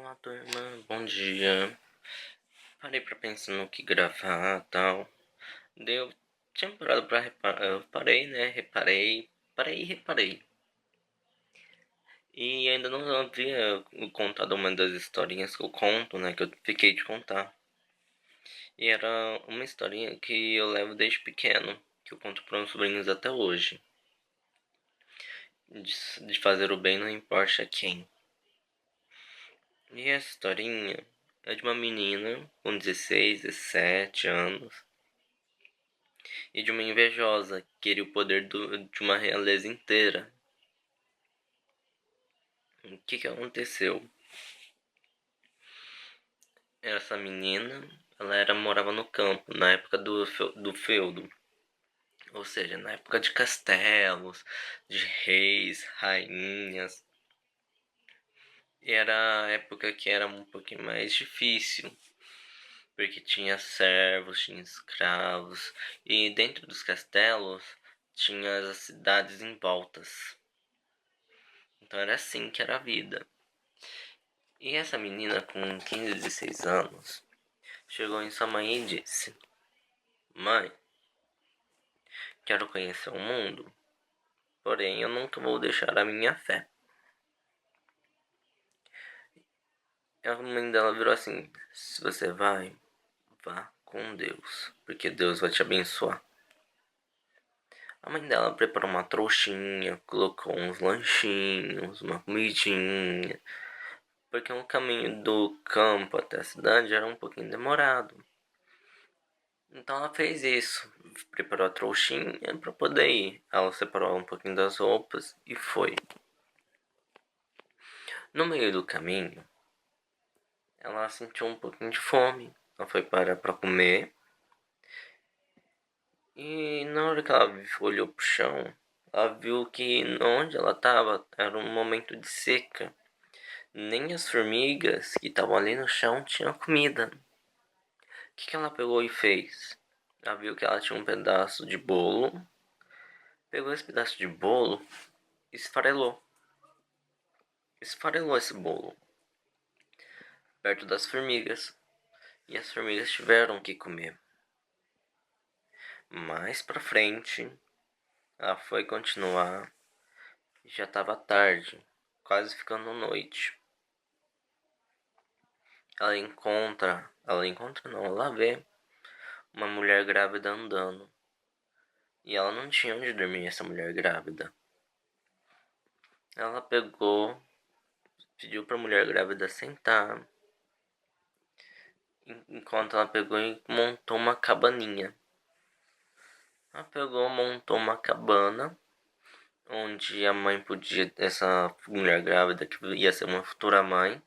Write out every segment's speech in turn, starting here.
Olá, turma, bom dia. Parei pra pensar no que gravar e tal. Deu. Tinha parado pra reparar. Eu parei, né? Reparei. E ainda não havia contado uma das historinhas que eu conto, né? Que eu fiquei de contar. E era uma historinha que eu levo desde pequeno, que eu conto para meus sobrinhos até hoje. De fazer o bem não importa quem. E essa historinha é de uma menina com 16, 17 anos e de uma invejosa que queria o poder de uma realeza inteira. O que aconteceu? Essa menina, morava no campo, na época do feudo. Ou seja, na época de castelos, de reis, rainhas. E era a época que era um pouquinho mais difícil, porque tinha servos, tinha escravos, e dentro dos castelos tinha as cidades em voltas. Então era assim que era a vida. E essa menina com 15, 16 anos chegou em sua mãe e disse: Mãe, quero conhecer o mundo, porém eu nunca vou deixar a minha fé. E a mãe dela virou assim: se você vai, vá com Deus, porque Deus vai te abençoar. A mãe dela preparou uma trouxinha, colocou uns lanchinhos, uma comidinha, porque o caminho do campo até a cidade era um pouquinho demorado. Então ela fez isso, preparou a trouxinha para poder ir. Ela separou um pouquinho das roupas e foi. No meio do caminho, ela sentiu um pouquinho de fome. Ela foi parar para comer. E na hora que ela olhou pro chão, ela viu que onde ela estava era um momento de seca. Nem as formigas que estavam ali no chão tinham comida. O que ela pegou e fez? Ela viu que ela tinha um pedaço de bolo. Pegou esse pedaço de bolo e esfarelou. Esfarelou esse bolo perto das formigas. E as formigas tiveram que comer. Mais pra frente, ela foi continuar. E já estava tarde, quase ficando noite. Ela vê uma mulher grávida andando. E ela não tinha onde dormir, essa mulher grávida. Ela pegou, pediu pra mulher grávida sentar, enquanto ela pegou e montou uma cabaninha. Ela pegou, montou uma cabana, onde a mãe podia, essa mulher grávida que ia ser uma futura mãe,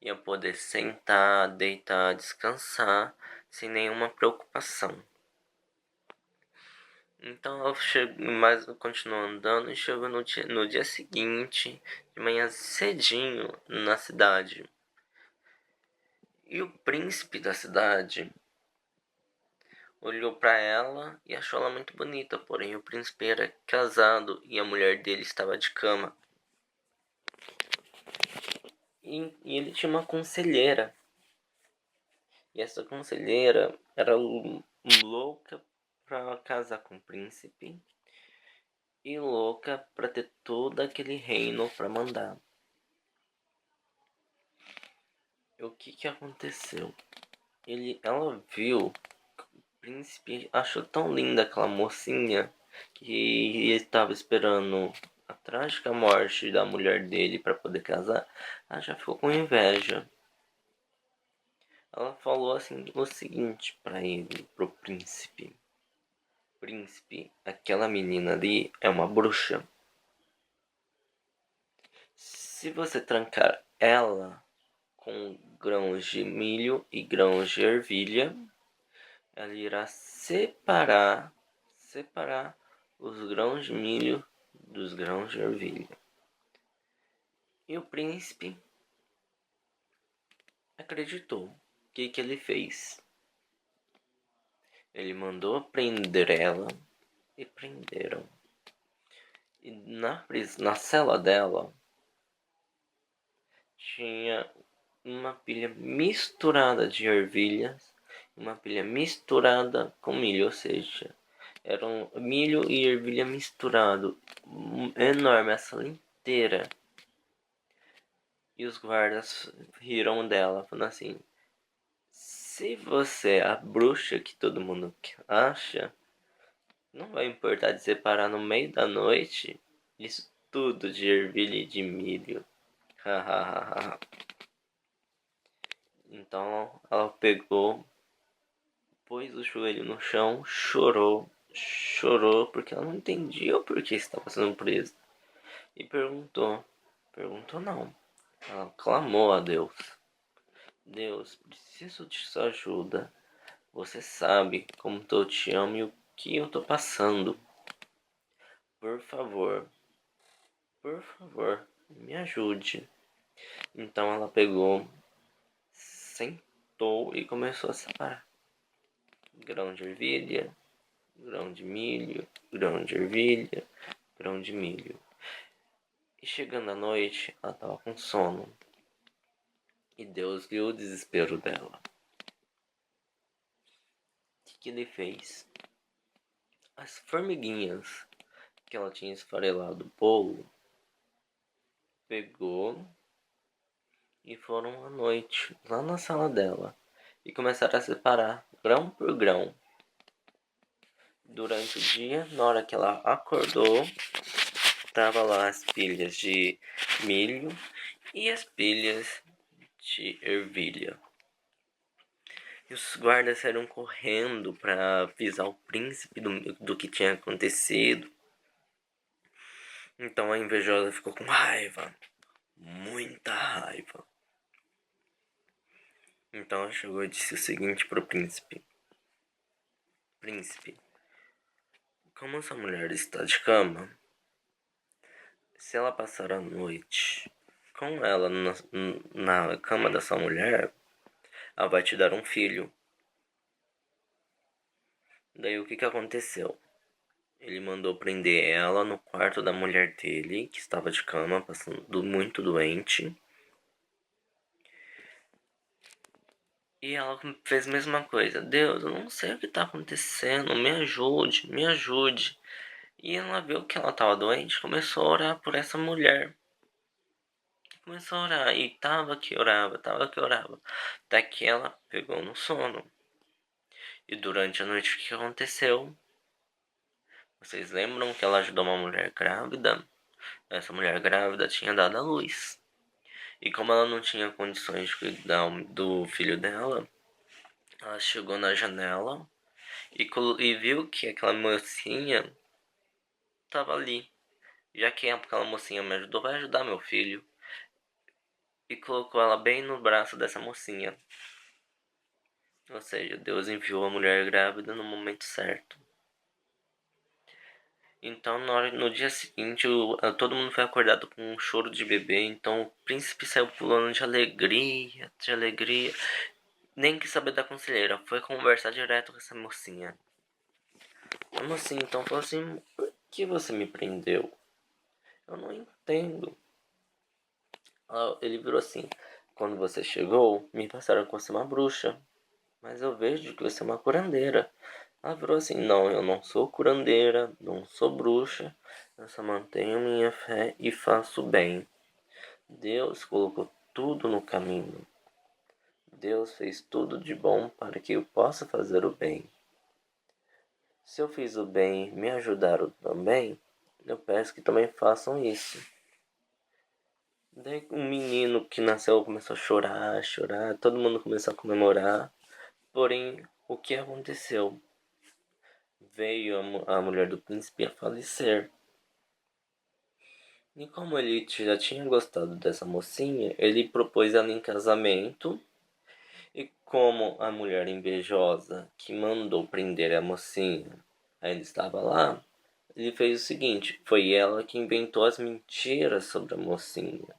ia poder sentar, deitar, descansar, sem nenhuma preocupação. Então ela continuou andando e chegou no dia seguinte, de manhã cedinho, na cidade. E o príncipe da cidade olhou para ela e achou ela muito bonita, porém o príncipe era casado e a mulher dele estava de cama. E ele tinha uma conselheira. E essa conselheira era louca pra casar com o príncipe e louca pra ter todo aquele reino pra mandar. E o que aconteceu? Ela viu que o príncipe achou tão linda aquela mocinha que estava esperando a trágica morte da mulher dele para poder casar. Ela já ficou com inveja. Ela falou assim o seguinte para ele, pro príncipe: Príncipe, aquela menina ali é uma bruxa. Se você trancar ela com grãos de milho e grãos de ervilha, ela irá separar os grãos de milho dos grãos de ervilha. E o príncipe acreditou. O que ele fez? Ele mandou prender ela e prenderam. E na cela dela tinha uma pilha misturada de ervilhas, uma pilha misturada com milho, ou seja, era um milho e ervilha misturado, enorme, a sala inteira. E os guardas riram dela, falando assim: se você é a bruxa que todo mundo acha, não vai importar de separar no meio da noite isso tudo de ervilha e de milho. Então ela pegou, pôs o joelho no chão, chorou, chorou porque ela não entendia o porquê estava sendo presa. E perguntou não, ela clamou a Deus: Deus, preciso de sua ajuda. Você sabe como eu te amo e o que eu tô passando. Por favor, me ajude. Então ela pegou, sentou e começou a separar grão de ervilha, grão de milho, grão de ervilha, grão de milho. E chegando à noite, ela estava com sono. E Deus viu o desespero dela. O que ele fez? As formiguinhas que ela tinha esfarelado o bolo, pegou e foram à noite lá na sala dela e começaram a separar grão por grão. Durante o dia, na hora que ela acordou, tava lá as pilhas de milho e as pilhas de ervilha. E os guardas saíram correndo para avisar o príncipe do que tinha acontecido. Então a invejosa ficou com raiva, muita raiva. Então ela chegou e disse o seguinte pro príncipe: Príncipe, como essa mulher está de cama, se ela passar a noite com ela na cama dessa mulher, ela vai te dar um filho. Daí o que aconteceu? Ele mandou prender ela no quarto da mulher dele, que estava de cama, passando muito doente. E ela fez a mesma coisa. Deus, eu não sei o que está acontecendo, me ajude, me ajude. E ela viu que ela estava doente, começou a orar por essa mulher. Começou a orar, e tava que orava. Até que ela pegou no sono. E durante a noite o que aconteceu? Vocês lembram que ela ajudou uma mulher grávida? Essa mulher grávida tinha dado à luz. E como ela não tinha condições de cuidar do filho dela, ela chegou na janela e viu que aquela mocinha estava ali. Já que aquela mocinha me ajudou, vai ajudar meu filho. E colocou ela bem no braço dessa mocinha. Ou seja, Deus enviou a mulher grávida no momento certo. Então, no dia seguinte, todo mundo foi acordado com um choro de bebê. Então, o príncipe saiu pulando de alegria, de alegria. Nem quis saber da conselheira, foi conversar direto com essa mocinha. A mocinha então falou assim: por que você me prendeu? Eu não entendo. Ele virou assim: quando você chegou, me passaram que você é uma bruxa. Mas eu vejo que você é uma curandeira. Ela virou assim: não, eu não sou curandeira, não sou bruxa. Eu só mantenho minha fé e faço bem. Deus colocou tudo no caminho. Deus fez tudo de bom para que eu possa fazer o bem. Se eu fiz o bem e me ajudaram também, eu peço que também façam isso. Daí um menino que nasceu começou a chorar, chorar, todo mundo começou a comemorar. Porém, o que aconteceu? Veio a mulher do príncipe a falecer. E como ele já tinha gostado dessa mocinha, ele propôs ela em casamento. E como a mulher invejosa que mandou prender a mocinha ainda estava lá, ele fez o seguinte: foi ela que inventou as mentiras sobre a mocinha.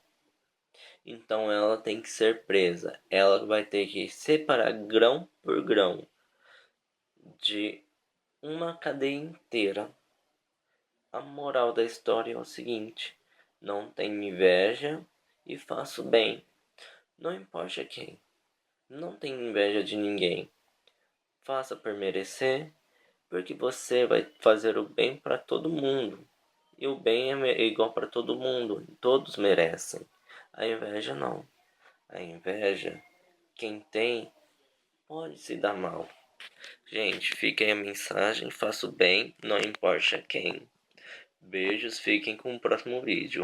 Então ela tem que ser presa. Ela vai ter que separar grão por grão de uma cadeia inteira. A moral da história é o seguinte: não tenho inveja e faço bem. Não importa quem. Não tenha inveja de ninguém. Faça por merecer, porque você vai fazer o bem para todo mundo. E o bem é igual para todo mundo, todos merecem. A inveja não. A inveja, quem tem, pode se dar mal. Gente, fica aí a mensagem, faça o bem, não importa quem. Beijos, fiquem com o próximo vídeo.